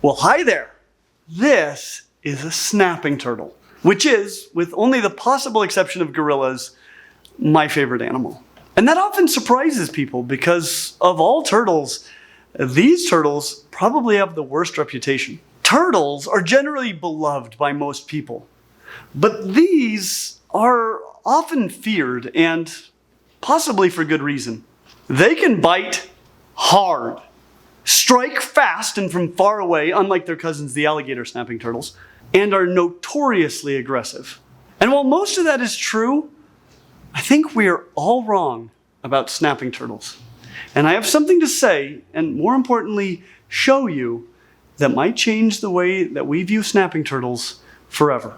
Well, hi there. This is a snapping turtle, which is, with only the possible exception of gorillas, my favorite animal. And that often surprises people because of all turtles, these turtles probably have the worst reputation. Turtles are generally beloved by most people, but these are often feared and possibly for good reason. They can bite hard, strike fast and from far away, unlike their cousins, the alligator snapping turtles, and are notoriously aggressive. And while most of that is true, I think we are all wrong about snapping turtles. And I have something to say, and more importantly, show you, that might change the way that we view snapping turtles forever.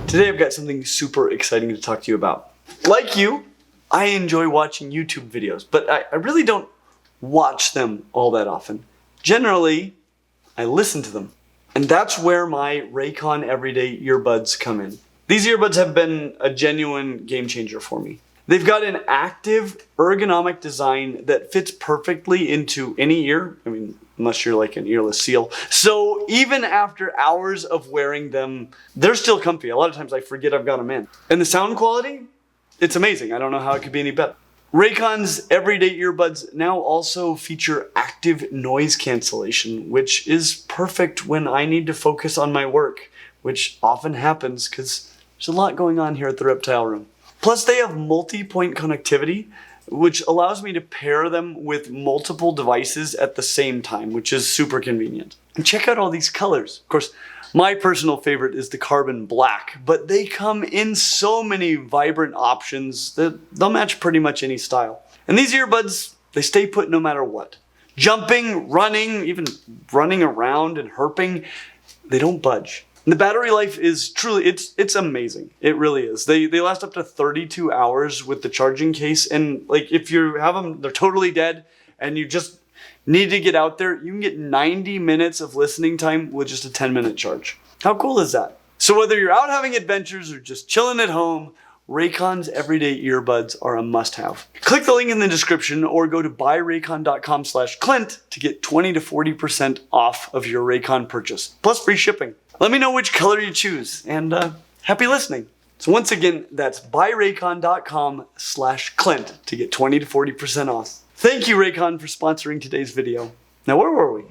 Today I've got something super exciting to talk to you about. Like you, I enjoy watching YouTube videos, but I really don't watch them all that often. Generally, I listen to them. And that's where my Raycon Everyday earbuds come in. These earbuds have been a genuine game changer for me. They've got an active, ergonomic design that fits perfectly into any ear. I mean, unless you're like an earless seal. So even after hours of wearing them, they're still comfy. A lot of times I forget I've got them in. And the sound quality, it's amazing. I don't know how it could be any better. Raycon's everyday earbuds now also feature active noise cancellation, which is perfect when I need to focus on my work, which often happens because there's a lot going on here at the Reptile Room. Plus they have multi-point connectivity, which allows me to pair them with multiple devices at the same time, which is super convenient. And check out all these colors. Of course, my personal favorite is the carbon black, but they come in so many vibrant options that they'll match pretty much any style. And these earbuds, they stay put no matter what. Jumping, running, even running around and herping, they don't budge. And the battery life is truly, it's amazing. It really is. They last up to 32 hours with the charging case, and like if you have them, they're totally dead, and you just need to get out there, you can get 90 minutes of listening time with just a 10-minute charge. How cool is that? So whether you're out having adventures or just chilling at home, Raycon's everyday earbuds are a must-have. Click the link in the description or go to buyraycon.com/Clint to get 20 to 40% off of your Raycon purchase, plus free shipping. Let me know which color you choose, and happy listening. So once again, that's buyraycon.com/Clint to get 20 to 40% off. Thank you, Raycon, for sponsoring today's video. Now, where were we?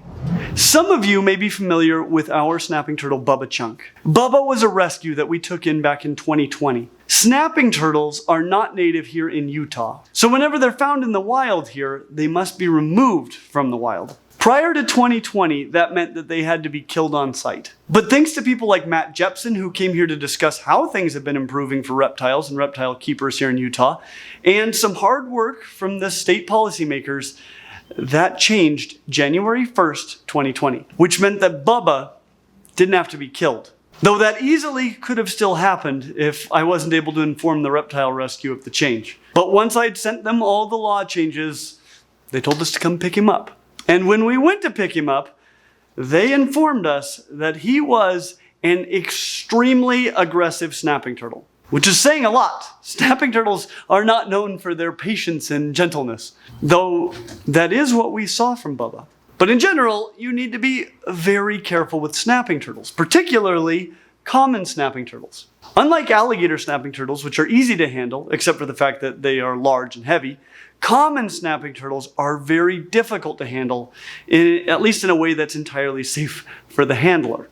Some of you may be familiar with our snapping turtle, Bubba Chunk. Bubba was a rescue that we took in back in 2020. Snapping turtles are not native here in Utah, so whenever they're found in the wild here, they must be removed from the wild. Prior to 2020, that meant that they had to be killed on site. But thanks to people like Matt Jepson, who came here to discuss how things have been improving for reptiles and reptile keepers here in Utah, and some hard work from the state policymakers, that changed January 1st, 2020, which meant that Bubba didn't have to be killed. Though that easily could have still happened if I wasn't able to inform the reptile rescue of the change. But once I'd sent them all the law changes, they told us to come pick him up. And when we went to pick him up, they informed us that he was an extremely aggressive snapping turtle, which is saying a lot. Snapping turtles are not known for their patience and gentleness, though that is what we saw from Bubba. But in general, you need to be very careful with snapping turtles, particularly common snapping turtles. Unlike alligator snapping turtles, which are easy to handle, except for the fact that they are large and heavy, common snapping turtles are very difficult to handle, at least in a way that's entirely safe for the handler.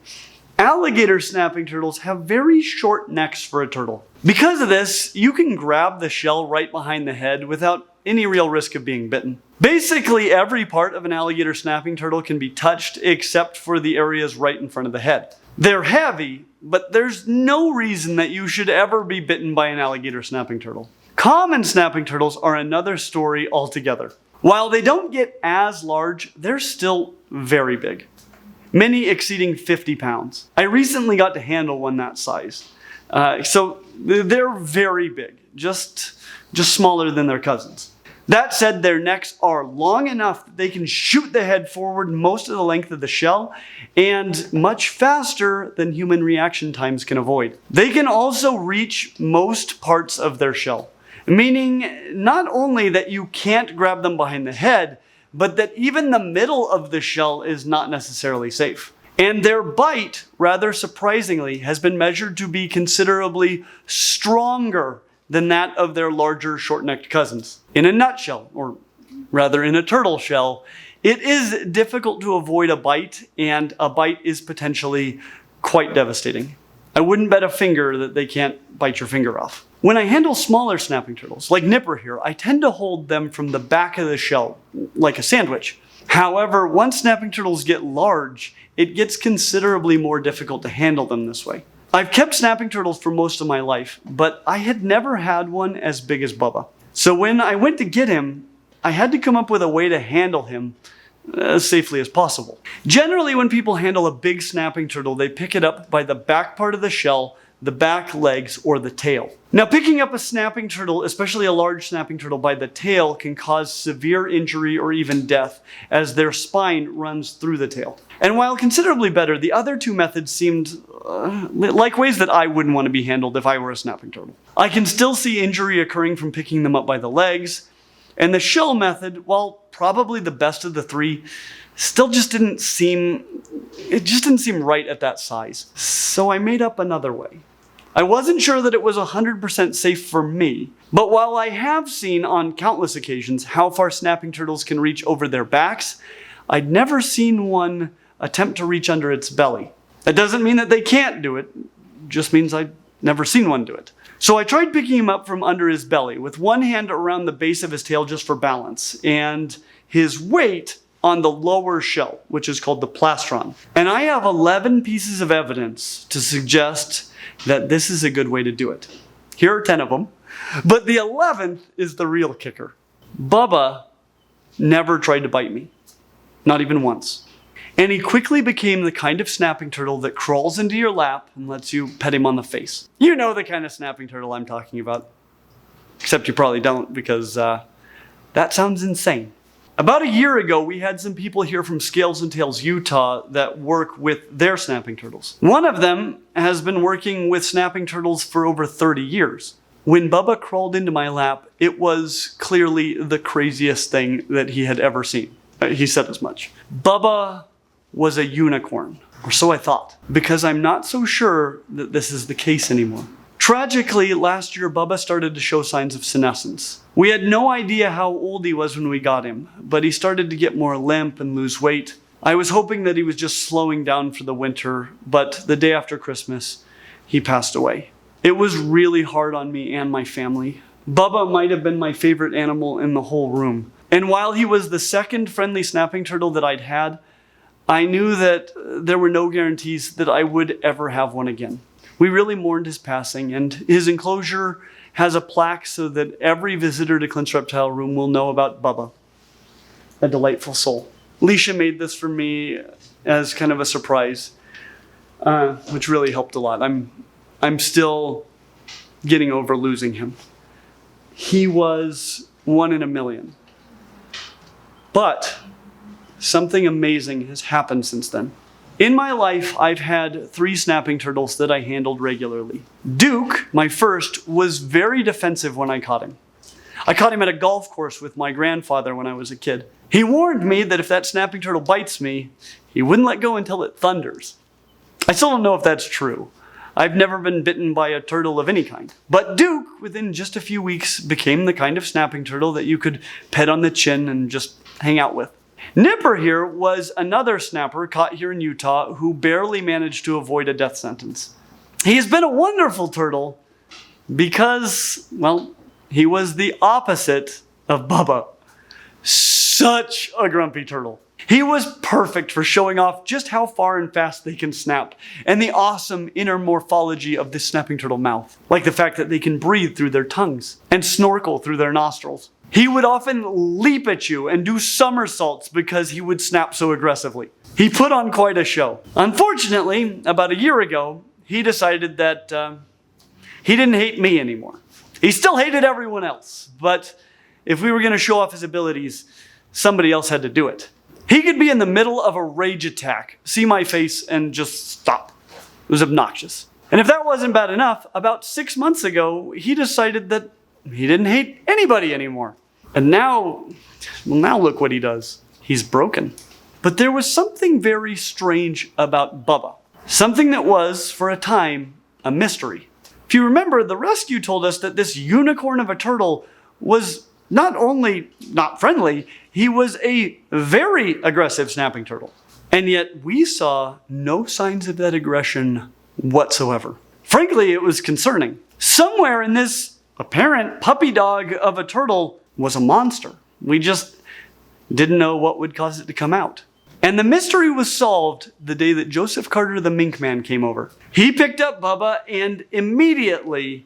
Alligator snapping turtles have very short necks for a turtle. Because of this, you can grab the shell right behind the head without any real risk of being bitten. Basically, every part of an alligator snapping turtle can be touched except for the areas right in front of the head. They're heavy, but there's no reason that you should ever be bitten by an alligator snapping turtle. Common snapping turtles are another story altogether. While they don't get as large, they're still very big, many exceeding 50 pounds. I recently got to handle one that size. So they're very big, just smaller than their cousins. That said, their necks are long enough that they can shoot the head forward most of the length of the shell and much faster than human reaction times can avoid. They can also reach most parts of their shell, meaning not only that you can't grab them behind the head, but that even the middle of the shell is not necessarily safe. And their bite, rather surprisingly, has been measured to be considerably stronger than that of their larger short-necked cousins. In a nutshell, or rather in a turtle shell, it is difficult to avoid a bite, and a bite is potentially quite devastating. I wouldn't bet a finger that they can't bite your finger off. When I handle smaller snapping turtles, like Nipper here, I tend to hold them from the back of the shell, like a sandwich. However, once snapping turtles get large, it gets considerably more difficult to handle them this way. I've kept snapping turtles for most of my life, but I had never had one as big as Bubba. So when I went to get him, I had to come up with a way to handle him as safely as possible. Generally, when people handle a big snapping turtle, they pick it up by the back part of the shell, the back legs, or the tail. Now, picking up a snapping turtle, especially a large snapping turtle, by the tail can cause severe injury or even death, as their spine runs through the tail. And while considerably better, the other two methods seemed like ways that I wouldn't want to be handled if I were a snapping turtle. I can still see injury occurring from picking them up by the legs, and the shell method, while probably the best of the three, still just didn't seem right at that size. So I made up another way. I wasn't sure that it was 100% safe for me, but while I have seen on countless occasions how far snapping turtles can reach over their backs, I'd never seen one attempt to reach under its belly. That doesn't mean that they can't do it, just means I'd never seen one do it. So I tried picking him up from under his belly with one hand around the base of his tail just for balance, and his weight on the lower shell, which is called the plastron. And I have 11 pieces of evidence to suggest that this is a good way to do it. Here are 10 of them, but the 11th is the real kicker. Bubba never tried to bite me, not even once. And he quickly became the kind of snapping turtle that crawls into your lap and lets you pet him on the face. You know the kind of snapping turtle I'm talking about. Except you probably don't, because that sounds insane. About a year ago, we had some people here from Scales and Tails, Utah that work with their snapping turtles. One of them has been working with snapping turtles for over 30 years. When Bubba crawled into my lap, it was clearly the craziest thing that he had ever seen. He said as much. Bubba was a unicorn, or so I thought, because I'm not so sure that this is the case anymore. Tragically, last year, Bubba started to show signs of senescence. We had no idea how old he was when we got him, but he started to get more limp and lose weight. I was hoping that he was just slowing down for the winter, but the day after Christmas, he passed away. It was really hard on me and my family. Bubba might have been my favorite animal in the whole room. And while he was the second friendly snapping turtle that I'd had, I knew that there were no guarantees that I would ever have one again. We really mourned his passing, and his enclosure has a plaque so that every visitor to Clint's Reptile Room will know about Bubba, a delightful soul. Leisha made this for me as kind of a surprise, which really helped a lot. I'm still getting over losing him. He was 1 in a million. But something amazing has happened since then. In my life, I've had 3 snapping turtles that I handled regularly. Duke, my first, was very defensive when I caught him. I caught him at a golf course with my grandfather when I was a kid. He warned me that if that snapping turtle bites me, he wouldn't let go until it thunders. I still don't know if that's true. I've never been bitten by a turtle of any kind. But Duke, within just a few weeks, became the kind of snapping turtle that you could pet on the chin and just hang out with. Nipper here was another snapper caught here in Utah who barely managed to avoid a death sentence. He has been a wonderful turtle because, well, he was the opposite of Bubba. Such a grumpy turtle. He was perfect for showing off just how far and fast they can snap, and the awesome inner morphology of the snapping turtle mouth, like the fact that they can breathe through their tongues and snorkel through their nostrils. He would often leap at you and do somersaults because he would snap so aggressively. He put on quite a show. Unfortunately, about a year ago, he decided that he didn't hate me anymore. He still hated everyone else, but if we were going to show off his abilities, somebody else had to do it. He could be in the middle of a rage attack, see my face, and just stop. It was obnoxious. And if that wasn't bad enough, about 6 months ago, he decided that he didn't hate anybody anymore. And now look what he does. He's broken. But there was something very strange about Bubba. Something that was, for a time, a mystery. If you remember, the rescue told us that this unicorn of a turtle was not only not friendly, he was a very aggressive snapping turtle. And yet we saw no signs of that aggression whatsoever. Frankly, it was concerning. Somewhere in this apparent puppy dog of a turtle was a monster. We just didn't know what would cause it to come out. And the mystery was solved the day that Joseph Carter the Mink Man came over. He picked up Bubba, and immediately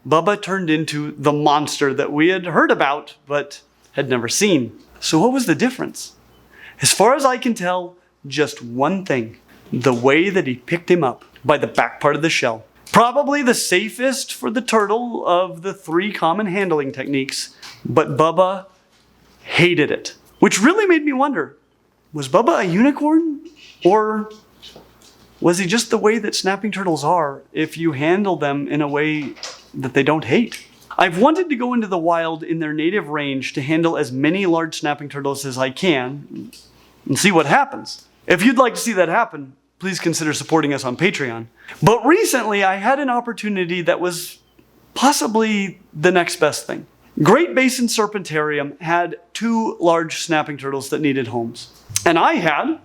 Bubba turned into the monster that we had heard about but had never seen. So what was the difference? As far as I can tell, just one thing: the way that he picked him up by the back part of the shell. Probably the safest for the turtle of the 3 common handling techniques, but Bubba hated it. Which really made me wonder, was Bubba a unicorn? Or was he just the way that snapping turtles are if you handle them in a way that they don't hate? I've wanted to go into the wild in their native range to handle as many large snapping turtles as I can and see what happens. If you'd like to see that happen, please consider supporting us on Patreon. But recently I had an opportunity that was possibly the next best thing. Great Basin Serpentarium had 2 large snapping turtles that needed homes. And I had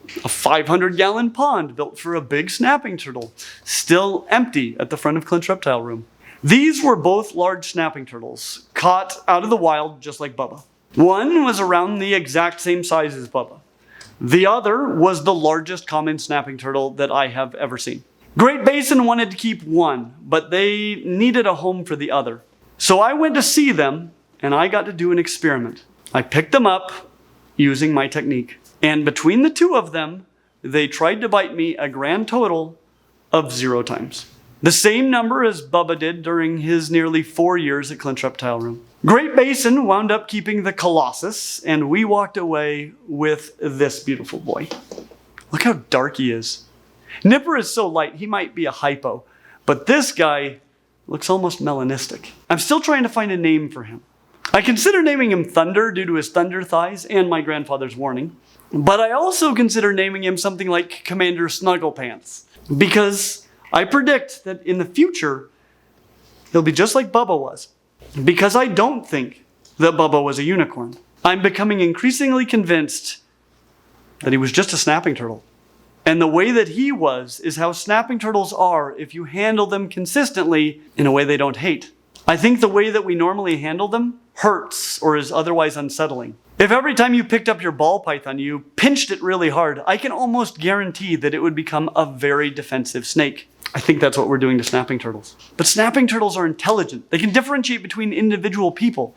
a 500-gallon pond built for a big snapping turtle, still empty at the front of Clint's reptile room. These were both large snapping turtles, caught out of the wild just like Bubba. One was around the exact same size as Bubba. The other was the largest common snapping turtle that I have ever seen. Great Basin wanted to keep one, but they needed a home for the other. So I went to see them, and I got to do an experiment. I picked them up using my technique. And between the 2 of them, they tried to bite me a grand total of 0 times. The same number as Bubba did during his nearly 4 years at Clint's Reptile Room. Great Basin wound up keeping the Colossus, and we walked away with this beautiful boy. Look how dark he is. Nipper is so light, he might be a hypo, but this guy looks almost melanistic. I'm still trying to find a name for him. I consider naming him Thunder due to his thunder thighs and my grandfather's warning. But I also consider naming him something like Commander Snugglepants, because I predict that in the future, he'll be just like Bubba was. Because I don't think that Bubba was a unicorn. I'm becoming increasingly convinced that he was just a snapping turtle. And the way that he was is how snapping turtles are if you handle them consistently in a way they don't hate. I think the way that we normally handle them hurts or is otherwise unsettling. If every time you picked up your ball python, you pinched it really hard, I can almost guarantee that it would become a very defensive snake. I think that's what we're doing to snapping turtles. But snapping turtles are intelligent. They can differentiate between individual people.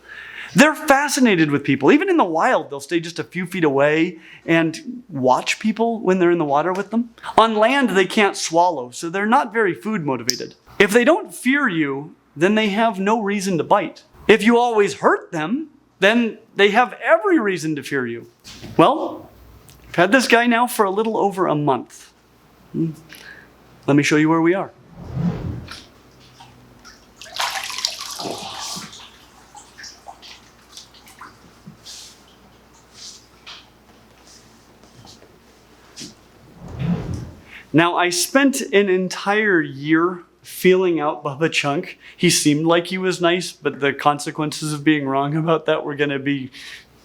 They're fascinated with people. Even in the wild, they'll stay just a few feet away and watch people when they're in the water with them. On land, they can't swallow, so they're not very food motivated. If they don't fear you, then they have no reason to bite. If you always hurt them, then they have every reason to fear you. Well, I've had this guy now for a little over a month. Let me show you where we are. Now, I spent an entire year feeling out Bubba Chunk. He seemed like he was nice, but the consequences of being wrong about that were going to be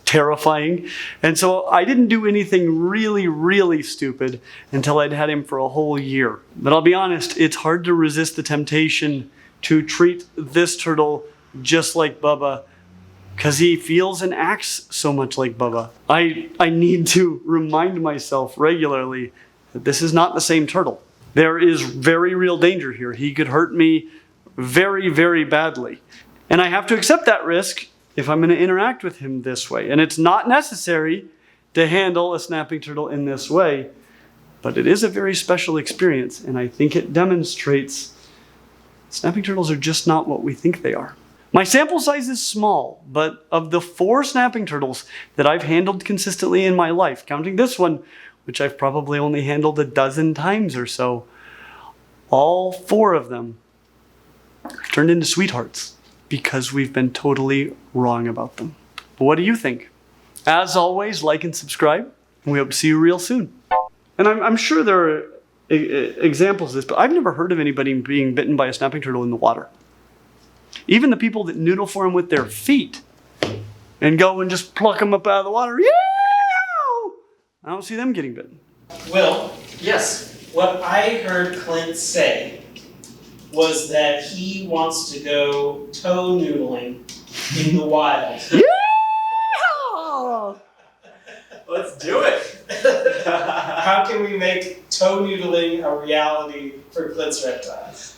terrifying. And so I didn't do anything really stupid until I'd had him for a whole year. But I'll be honest, it's hard to resist the temptation to treat this turtle just like Bubba because he feels and acts so much like Bubba. I need to remind myself regularly that this is not the same turtle. There is very real danger here. He could hurt me very badly. And I have to accept that risk if I'm going to interact with him this way. And it's not necessary to handle a snapping turtle in this way, but it is a very special experience. And I think it demonstrates snapping turtles are just not what we think they are. My sample size is small, but of the 4 snapping turtles that I've handled consistently in my life, counting this one, which I've probably only handled a dozen times or so, all 4 of them turned into sweethearts because we've been totally wrong about them. But what do you think? As always, like and subscribe. We hope to see you real soon. And I'm sure there are examples of this, but I've never heard of anybody being bitten by a snapping turtle in the water. Even the people that noodle for them with their feet and go and just pluck them up out of the water. Yeah! I don't see them getting bitten. Well, yes. What I heard Clint say was that he wants to go toe noodling in the wild. Yeah! Let's do it. How can we make toe noodling a reality for Clint's reptiles?